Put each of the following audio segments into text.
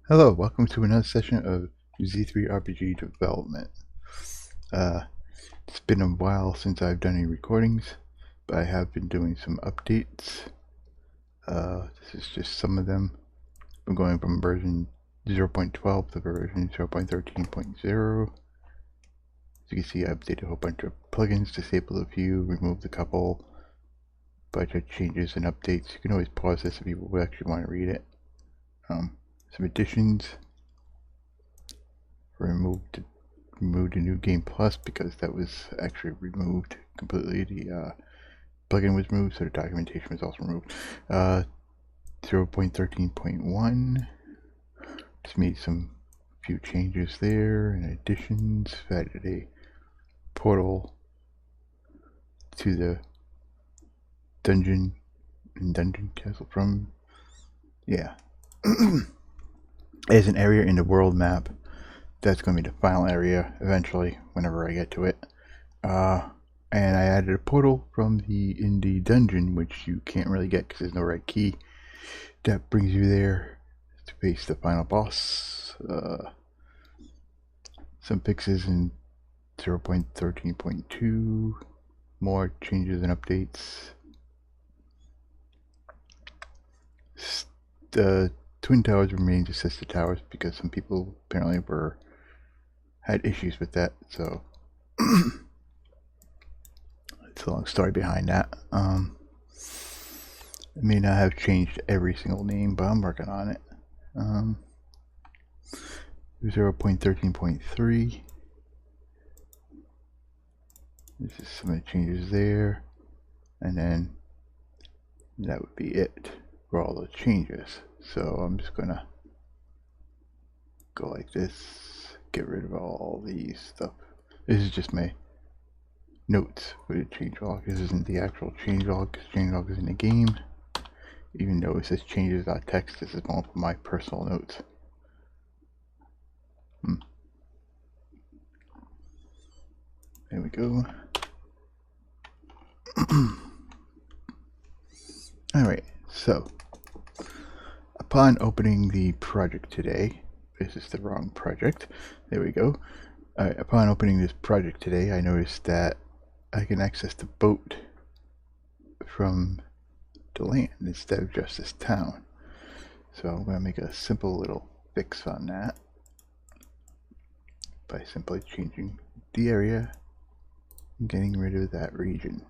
Hello, welcome to another session of Z3 RPG development. It's been a while since I've done any recordings, but I have been doing some updates. This is just some of them. I'm going from version 0.12 to version 0.13.0. As you can see, I updated a whole bunch of plugins, disabled a few, removed a couple, bunch of changes and updates. You can always pause this if you actually want to read it. Some additions. Removed a new game plus because that was actually removed completely. The plugin was removed, so the documentation was also removed. 0.13.1 just made some few changes there and additions. Added a portal to the dungeon and dungeon castle from as an area in the world map. That's going to be the final area eventually, whenever I get to it. And I added a portal from in the dungeon, which you can't really get because there's no red key. That brings you there to face the final boss. Some fixes in 0.13.2. More changes and updates. The Twin Towers remain just sister towers because some people apparently had issues with that, so it's a long story behind that. I may not have changed every single name, but I'm working on it. 0.13.3. This is some of the changes there, and then that would be it for all the changes. So I'm just gonna go like this, get rid of all these stuff. This is just my notes for the changelog. This isn't the actual changelog because changelog is in the game. Even though it says changes.txt, this is more for my personal notes. There we go. Alright, so upon opening the project today, this is the wrong project. There we go. Alright, upon opening this project today, I noticed that I can access the boat from the land instead of just this town. So I'm going to make a simple little fix on that by simply changing the area and getting rid of that region.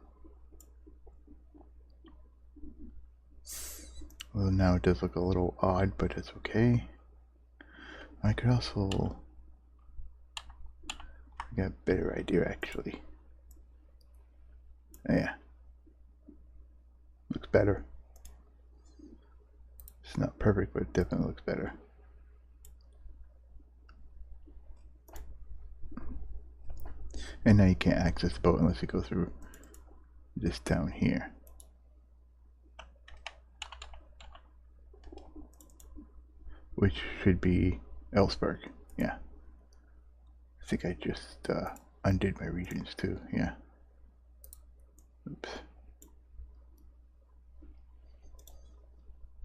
Well, now it does look a little odd, but it's okay. I could also get a better idea actually. Yeah, looks better. It's not perfect, but it definitely looks better. And now you can't access the boat unless you go through this town here. Which should be Ellsberg, yeah. I think I just undid my regions too, yeah. Oops.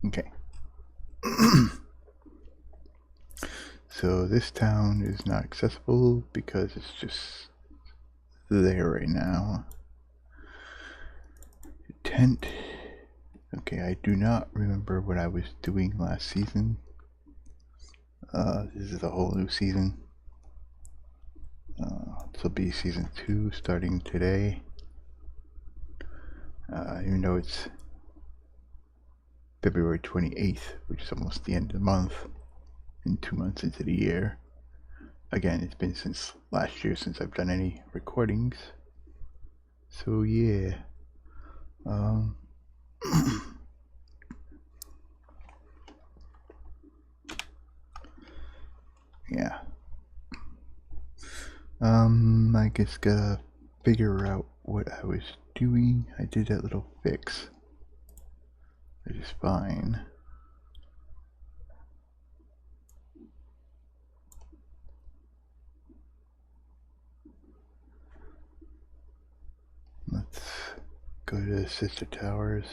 Okay. So this town is not accessible because it's just there right now. Tent. Okay, I do not remember what I was doing last season. This is a whole new season. This will be season 2 starting today. Even though it's February 28th, which is almost the end of the month, and 2 months into the year. Again, it's been since last year since I've done any recordings. So yeah. Yeah. I guess gotta figure out what I was doing. I did that little fix, which is fine. Let's go to Sister Towers.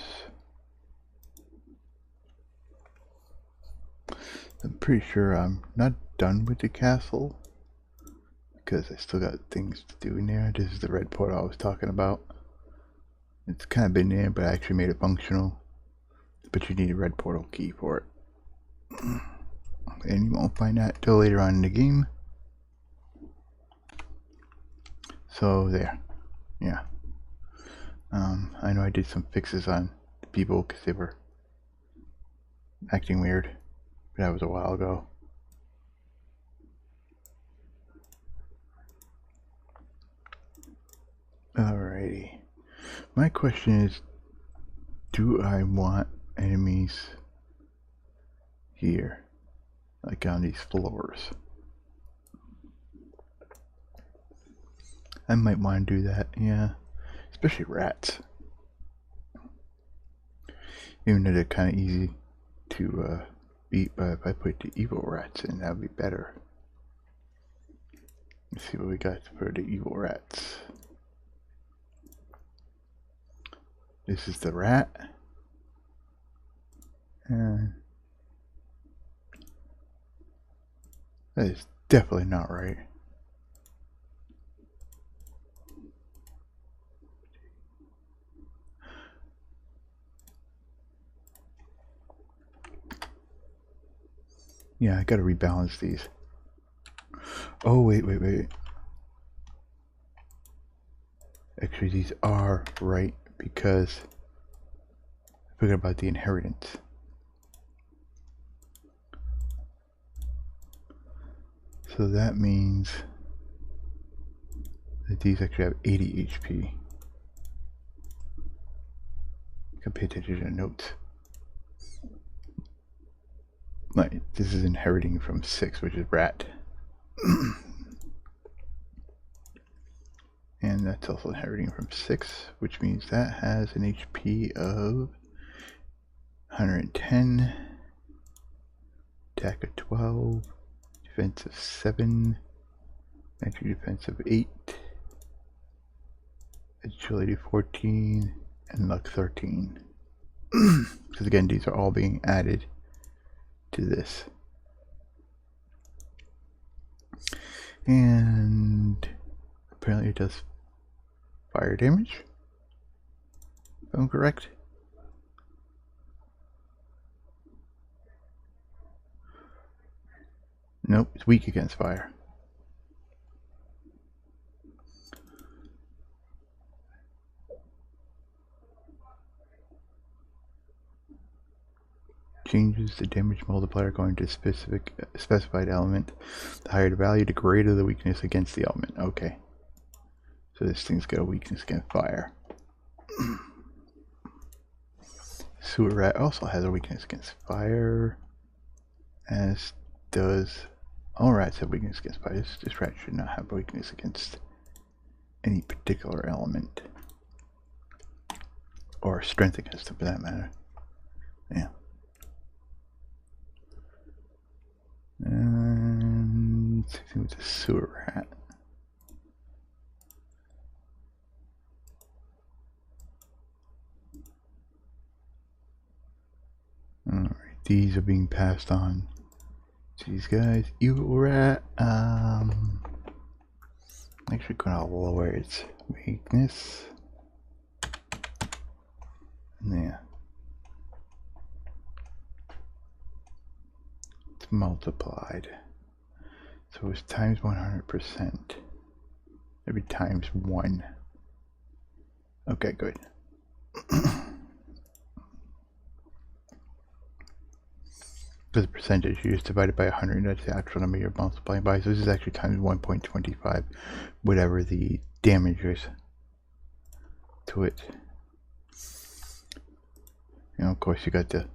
I'm pretty sure I'm not done with the castle because I still got things to do in there. This is the red portal I was talking about. It's kind of been there, but I actually made it functional. But you need a red portal key for it. And you won't find that till later on in the game. So there. Yeah. I know I did some fixes on the people because they were acting weird. But that was a while ago. Alrighty. My question is, do I want enemies here? Like on these floors? I might want to do that, yeah. Especially rats. Even though they're kind of easy to beat, but if I put the evil rats in, that would be better. Let's see what we got for the evil rats. This is the rat. And that is definitely not right. Yeah, I gotta rebalance these. Oh, wait. Actually, these are right because I forgot about the inheritance. So that means that these actually have 80 HP. I can pay attention to the notes. Like, this is inheriting from 6, which is rat. And that's also inheriting from 6, which means that has an HP of 110, attack of 12, defense of 7, entry defense of 8, agility 14, and luck 13. Because again, these are all being added to this. And apparently it does fire damage, if I'm correct. Nope, it's weak against fire. Changes the damage multiplier going to a specified element. The higher the value, the greater the weakness against the element. Okay. So this thing's got a weakness against fire. Sewer rat also has a weakness against fire, as does all rats have weakness against fire. This rat should not have a weakness against any particular element, or strength against it for that matter. Yeah. And same thing with the sewer rat. Alright, these are being passed on to these guys. Evil rat, actually gonna lower its weakness. Yeah. It's multiplied. So it's times 100%. Every times 1. Okay, good. Because the percentage you just divided by 100, that's the actual number you're multiplying by. So this is actually times 1.25, whatever the damage is to it. You know, of course, you got the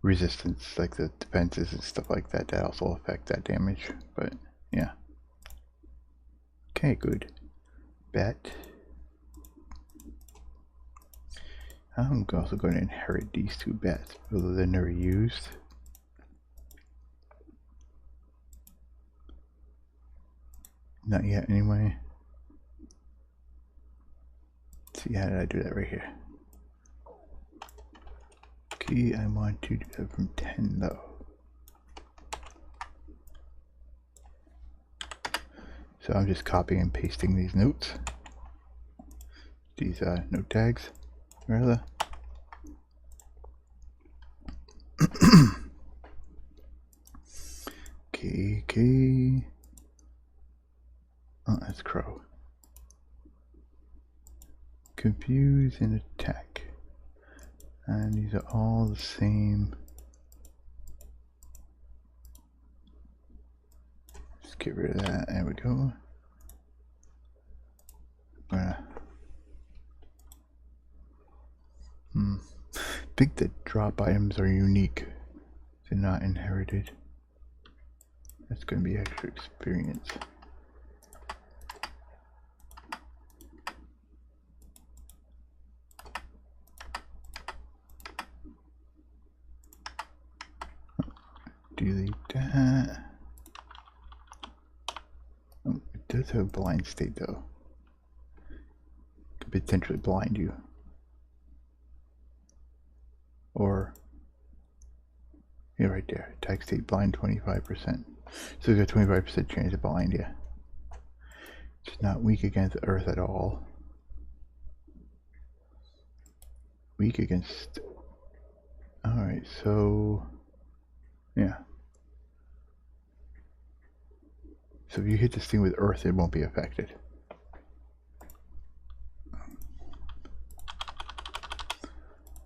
resistance, like the defenses and stuff like that, that also affect that damage. But yeah. Okay, good. Bet. I'm also going to inherit these 2 bats, although they're never used. Not yet, anyway. Let's see, how did I do that right here? Okay, I want to do that from 10, though. So I'm just copying and pasting these notes, these note tags, rather. KK. Oh, that's crow. Confuse and attack. And these are all the same. Let's get rid of that. There we go. I think that drop items are unique. They're not inherited. That's going to be extra experience. Delete that. Oh, it does have blind state though. Could potentially blind you. Or, yeah, right there. Attack state blind 25%. So you got 25% chance of blind you. It's not weak against Earth at all. Weak against. Alright, so. Yeah. So if you hit this thing with Earth, it won't be affected.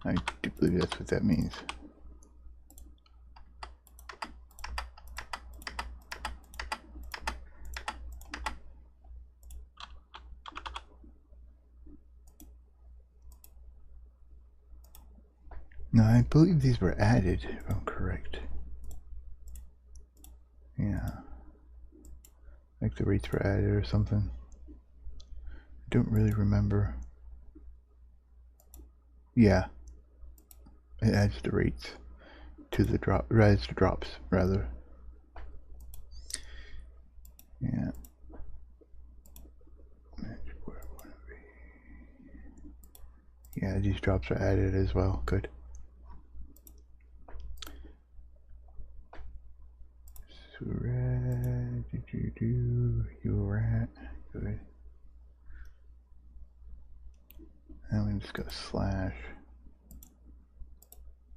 I do believe that's what that means. No, I believe these were added, if I'm correct. Yeah. Like the rates were added or something. I don't really remember. Yeah. It adds the rates to the drop, adds the drops, rather. Yeah. Yeah, these drops are added as well. Good. Surat, you're at. Good. And we just got slash.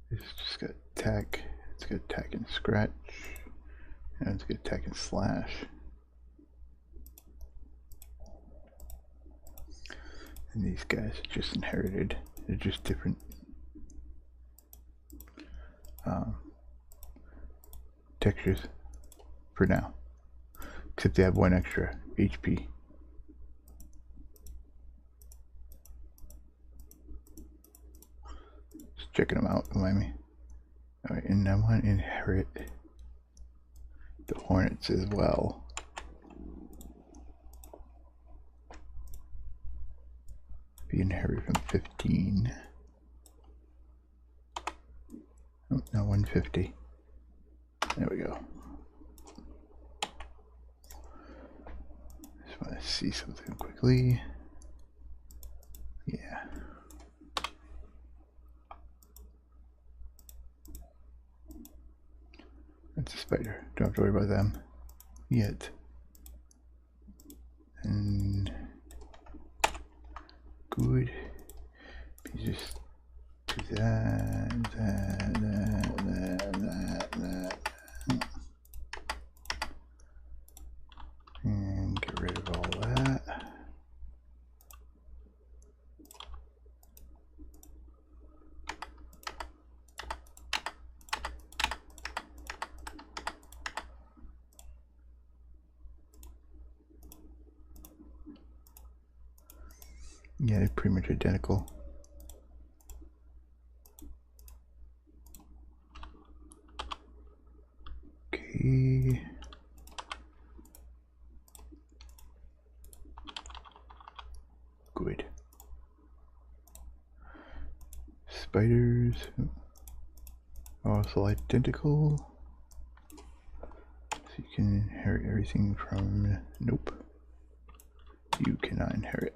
It's just got attack. It's got attack and scratch. And it's got attack and slash. And these guys are just inherited. They're just different. Textures for now. Except they have one extra HP. Just checking them out, remind me. Alright, and I want to inherit the Hornets as well. Be inherited from 15. Oh, no, 150. There we go. Just want to see something quickly. Yeah. That's a spider. Don't have to worry about them yet. And good. You just do that. And get rid of all that. Yeah, they're pretty much identical. Okay. Good. Spiders are also identical. So you can inherit everything from... Nope. You cannot inherit.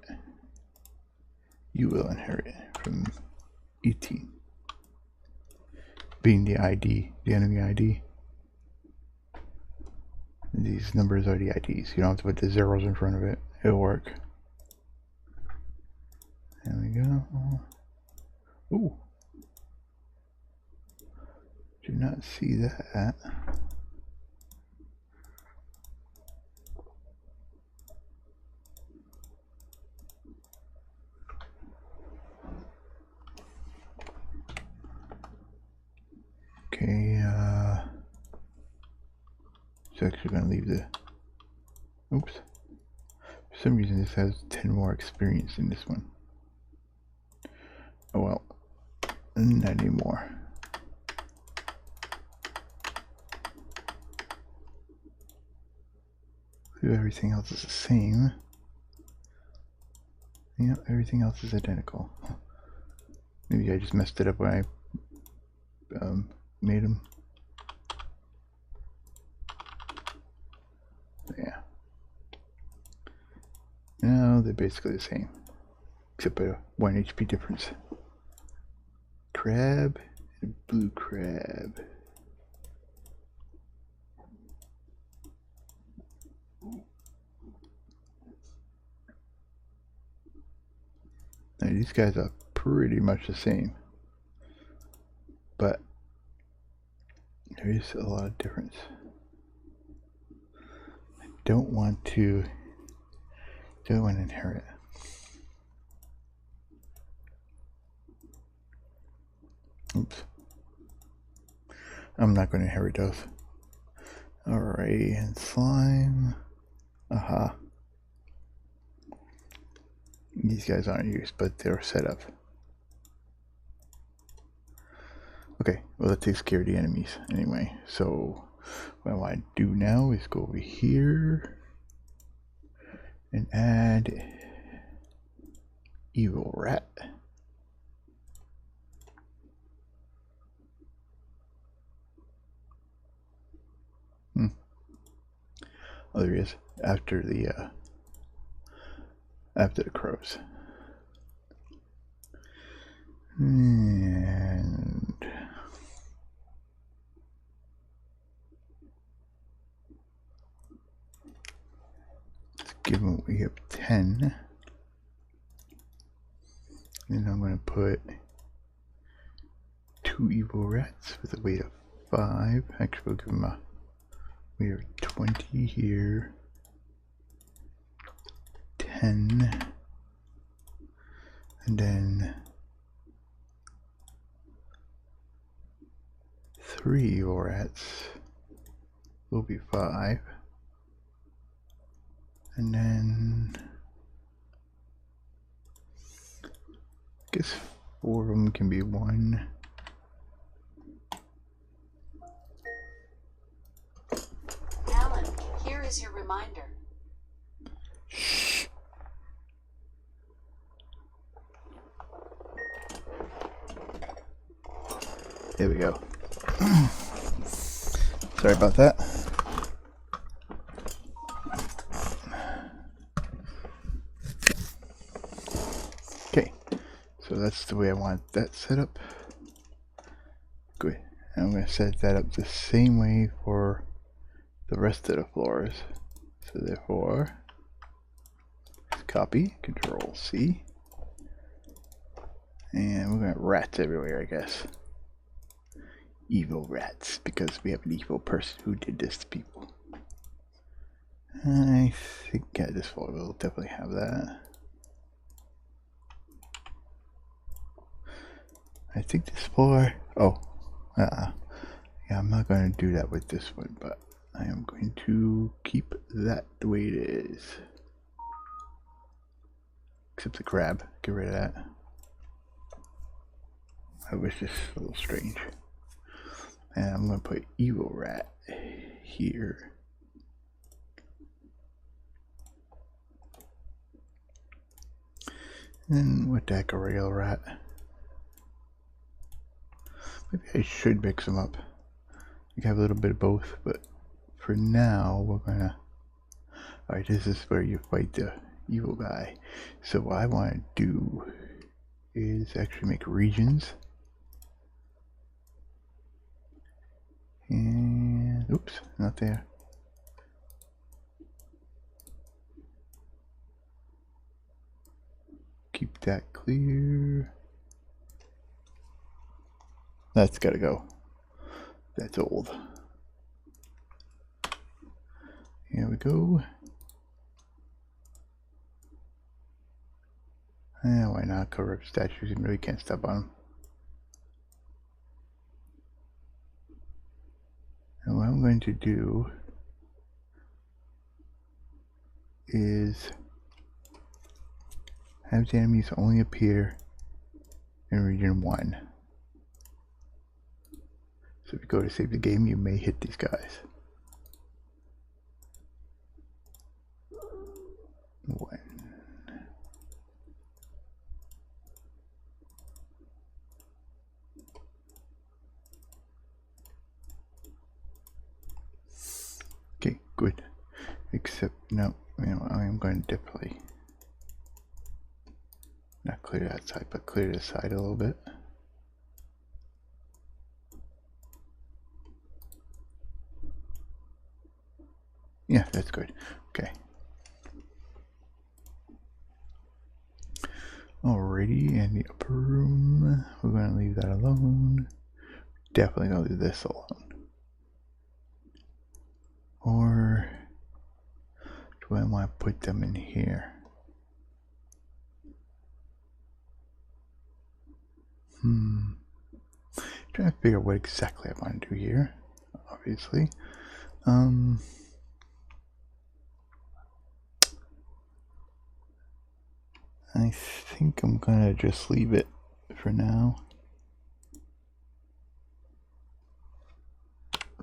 You will inherit from 18. Being the ID, the enemy ID. these numbers are the IDs. You don't have to put the zeros in front of it. It'll work. There we go. Ooh. Do not see that. Okay, it's actually going to leave the... Oops. For some reason this has 10 more experience than this one. Oh well. Not anymore. Everything else is the same. Yeah, everything else is identical. Maybe I just messed it up when I made them. Yeah. No, they're basically the same, except a 1 HP difference. Crab and blue crab. Now these guys are pretty much the same, but there is a lot of difference. I don't want to inherit. Oops. I'm not going to inherit those. Alright, and slime. Aha. These guys aren't used, but they're set up. Okay, well that takes care of the enemies anyway. So what I want to do now is go over here and add evil rat. Oh, there he is. After the crows. And let's give him, we have 10. And I'm going to put 2 evil rats with a weight of 5. Actually, we'll give him a weight of 20 here. 10. And then 3 evil rats will be 5. And then I guess 4 of them can be 1. Alan, here is your reminder. Shh. There we go. Sorry about that. Okay, so that's the way I want that set up. Good. And I'm going to set that up the same way for the rest of the floors. So therefore, copy, Control C. And we're going to have rats everywhere, I guess. Evil rats, because we have an evil person who did this to people. I think this floor will definitely have that. I think this floor, yeah, I'm not going to do that with this one, but I am going to keep that the way it is. Except the crab, get rid of that. I wish this was a little strange. And I'm going to put evil rat here. And what the heck, a regular rat? Maybe I should mix them up. You can have a little bit of both, but for now we're gonna... Alright, this is where you fight the evil guy. So what I want to do is actually make regions. And oops, not there. keep that clear. That's gotta go. That's old. Here we go. Why not cover up statues? You really can't step on them. And what I'm going to do is have the enemies only appear in region 1. So if you go to save the game, you may hit these guys. 1. Okay, good. Except, no, you know, I'm going to definitely not clear that side, but clear this side a little bit. Yeah, that's good. Okay. Alrighty, and the upper room, we're going to leave that alone. Definitely going to leave this alone. Or do I want to put them in here? Trying to figure out what exactly I want to do here, obviously. I think I'm gonna just leave it for now.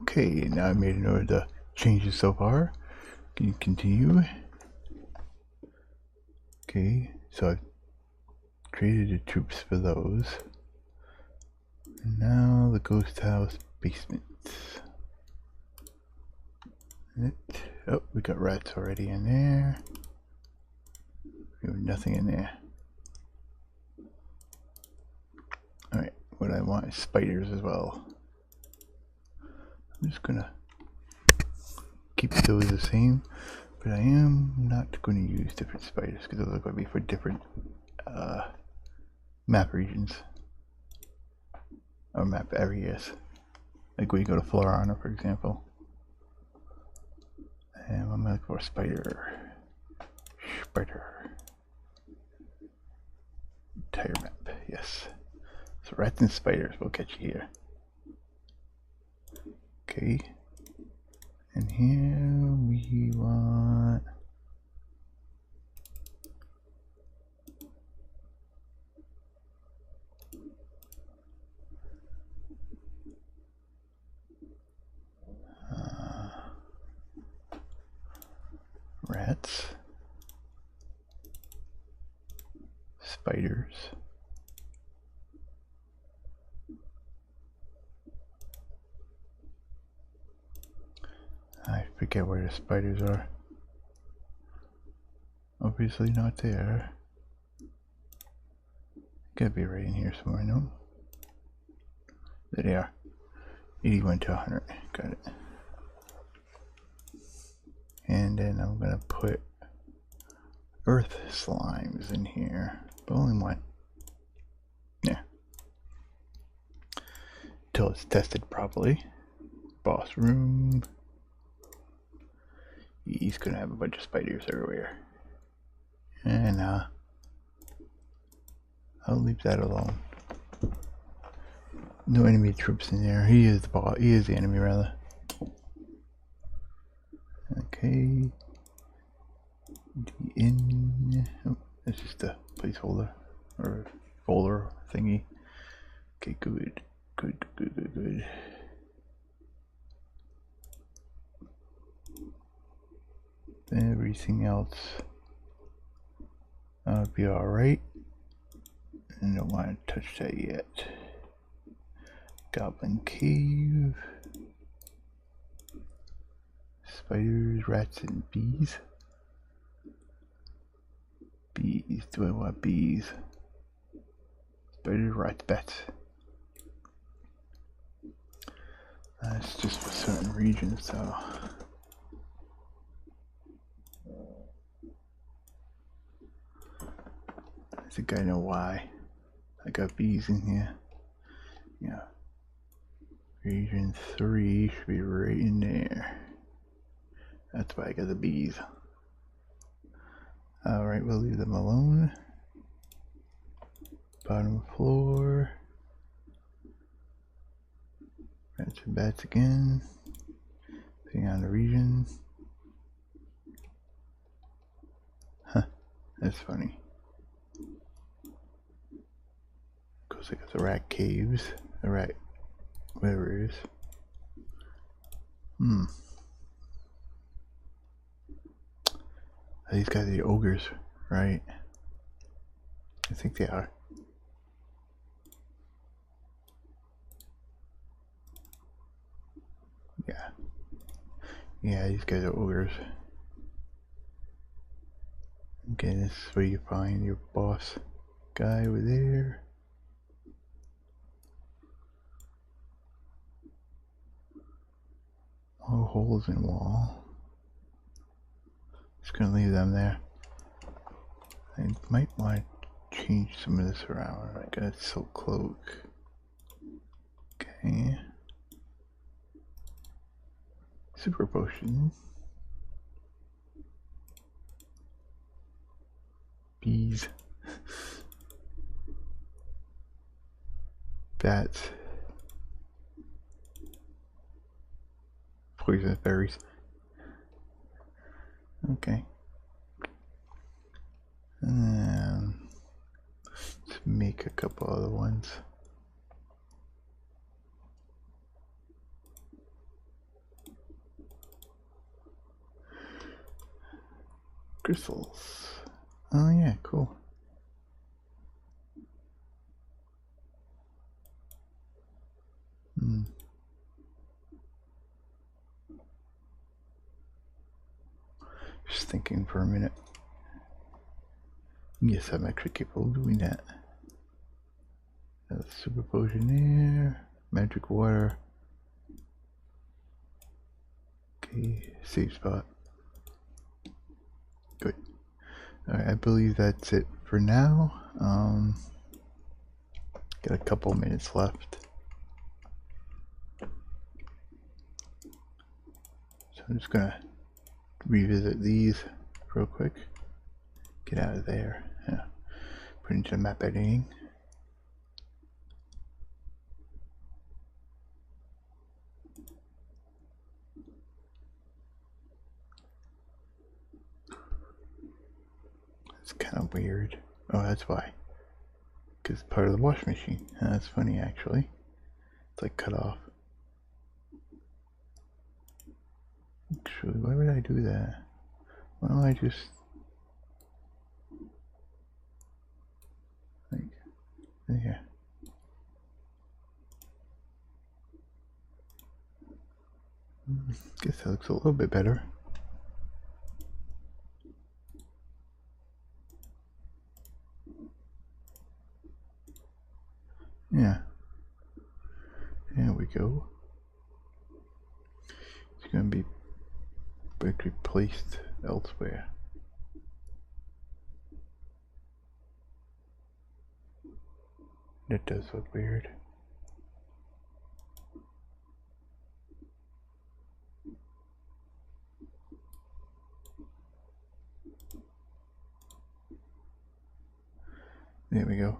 Okay, now I made a note of the changes so far. Can you continue? Okay, so I've created the troops for those. And now the ghost house basement. Oh, we got rats already in there. We have nothing in there. Alright, what I want is spiders as well. I'm just gonna keep those the same, but I am not going to use different spiders because those are going to be for different map regions or map areas. Like when you go to Florana, for example. And I'm looking for a spider. Entire map, yes. So rats and spiders will catch you here. Okay. And here we want rats, spiders, I forget where the spiders are. Obviously not there. Gotta be right in here somewhere, no? There they are. 81 to 100. Got it. And then I'm gonna put earth slimes in here, but only one. Yeah. Until it's tested properly. Boss room. He's gonna have a bunch of spiders everywhere. And I'll leave that alone. No enemy troops in there. He is the boss. He is the enemy, rather. Okay. Oh, that's just a placeholder or folder thingy. Okay, good. Everything else will be alright. I don't want to touch that yet. Goblin cave. Spiders, rats, and bees. Bees. Do I want bees? Spiders, rats, bats. That's just for certain regions, though. think I know why. I got bees in here. Yeah. Region 3 should be right in there. That's why I got the bees. Alright, we'll leave them alone. Bottom floor. Rats and bats again. Thing on the region. Huh, that's funny. Of course, I got the rat caves. The rat, whatever it is. These guys are the ogres, right? I think they are. Yeah. Yeah, these guys are ogres. Okay, this is where you find your boss guy over there. All holes in wall. Just gonna leave them there. I might want to change some of this around. I got a silk cloak. Okay. Super potion. Bees. Bats. Poison berries. Okay. Let's make a couple other ones. Crystals. Oh yeah, cool. Just thinking for a minute. Yes, I'm actually capable of doing that. Super potion there. Magic water. Okay, safe spot. Good. Alright, I believe that's it for now. Got a couple minutes left. So I'm just gonna revisit these real quick. Get out of there. Yeah. Put into map editing. It's kind of weird. Oh, that's why. Because it's part of the wash machine. That's funny, actually. It's like cut off. Actually, why would I do that? Why don't I just like there? Guess that looks a little bit better. Yeah. There we go. It's gonna be placed elsewhere. That does look weird. There we go.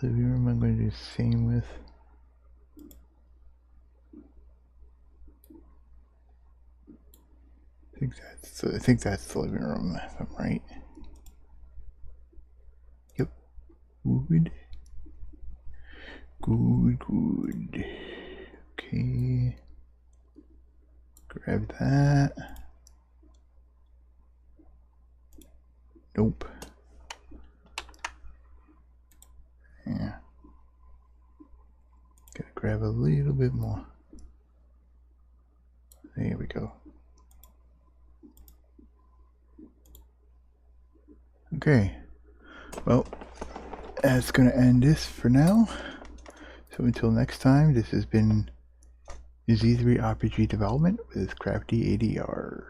Living room I'm going to do the same with. I think that's the living room, if I'm right. Yep. Good. Good. Okay. Grab that. Nope. Yeah. Gotta grab a little bit more. There we go. Okay. Well, that's gonna end this for now. So until next time, this has been Z3 RPG Development with Crafty ADR.